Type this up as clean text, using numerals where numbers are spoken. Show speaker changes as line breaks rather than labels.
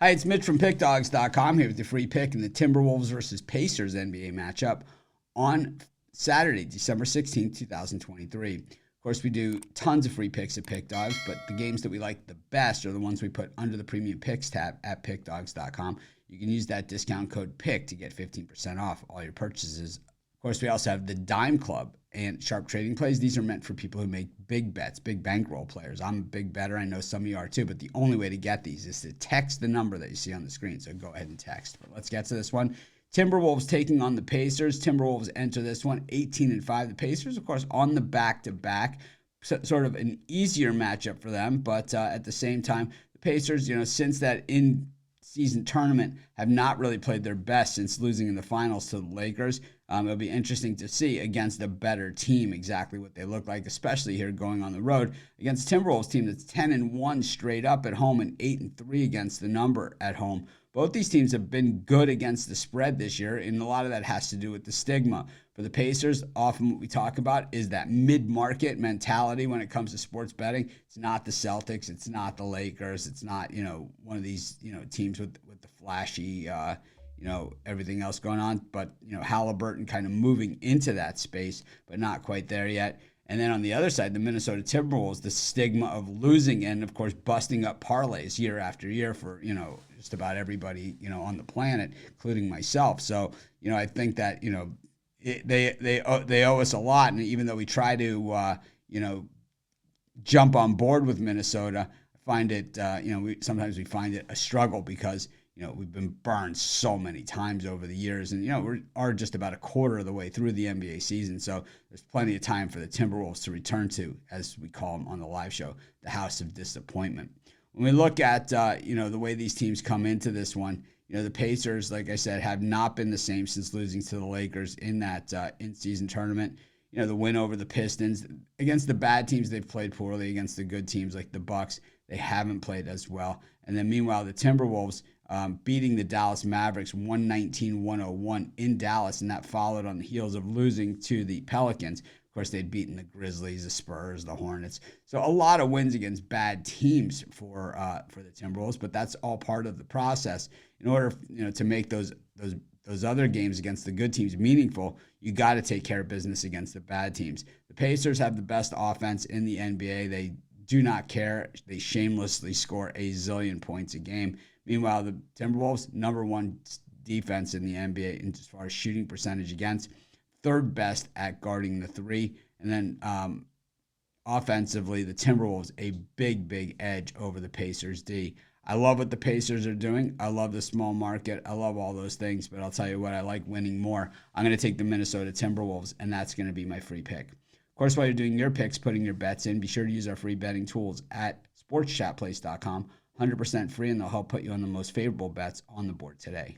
Hi, it's Mitch from Pickdawgz.com here with your free pick in the Timberwolves versus Pacers NBA matchup on Saturday, December 16th, 2023. Of course, we do tons of free picks at Pickdawgz, but the games that we like the best are the ones we put under the Premium Picks tab at Pickdawgz.com. You can use that discount code PICK to get 15% off all your purchases. Of course, we also have the Dime Club and Sharp Trading Plays. These are meant for people who make big bets, big bankroll players. I'm a big better. I know some of you are too, but the only way to get these is to text the number that you see on the screen. So go ahead and text. But let's get to this one. Timberwolves taking on the Pacers. Timberwolves enter this one 18-5. The Pacers, of course, on the back-to-back. Sort of an easier matchup for them, but at the same time, the Pacers, since that in-season tournament, have not really played their best since losing in the finals to the Lakers. It'll be interesting to see against a better team exactly what they look like, especially here going on the road against a Timberwolves team that's 10-1 straight up at home and 8-3 against the number at home. Both these teams have been good against the spread this year, and a lot of that has to do with the stigma. For the Pacers, often what we talk about is that mid-market mentality when it comes to sports betting. It's not the Celtics. It's not the Lakers. It's not, one of these, teams with the flashy, everything else going on. But, Halliburton kind of moving into that space, but not quite there yet. And then on the other side, the Minnesota Timberwolves, the stigma of losing and, of course, busting up parlays year after year for, just about everybody, on the planet, including myself. So, I think that, they owe us a lot. And even though we try to, jump on board with Minnesota, I find it, sometimes we find it a struggle because, we've been burned so many times over the years. And, we are just about a quarter of the way through the NBA season. So there's plenty of time for the Timberwolves to return to, as we call them on the live show, the House of Disappointment. When we look at, the way these teams come into this one, the Pacers, like I said, have not been the same since losing to the Lakers in that in-season tournament. The win over the Pistons. Against the bad teams, they've played poorly. Against the good teams like the Bucks, they haven't played as well. And then meanwhile, the Timberwolves beating the Dallas Mavericks 119-101 in Dallas, and that followed on the heels of losing to the Pelicans. Of course, they'd beaten the Grizzlies, the Spurs, the Hornets. So a lot of wins against bad teams for the Timberwolves, but that's all part of the process. In order, to make those other games against the good teams meaningful, you got to take care of business against the bad teams. The Pacers have the best offense in the NBA. They do not care. They shamelessly score a zillion points a game. Meanwhile, the Timberwolves, number one defense in the NBA as far as shooting percentage against, third best at guarding the three. And then offensively, the Timberwolves, a big edge over the Pacers D. I love what the Pacers are doing. I love the small market. I love all those things, but I'll tell you what, I like winning more. I'm going to take the Minnesota Timberwolves, and that's going to be my free pick. Of course, while you're doing your picks, putting your bets in, be sure to use our free betting tools at sportschatplace.com. 100% free, and they'll help put you on the most favorable bets on the board today.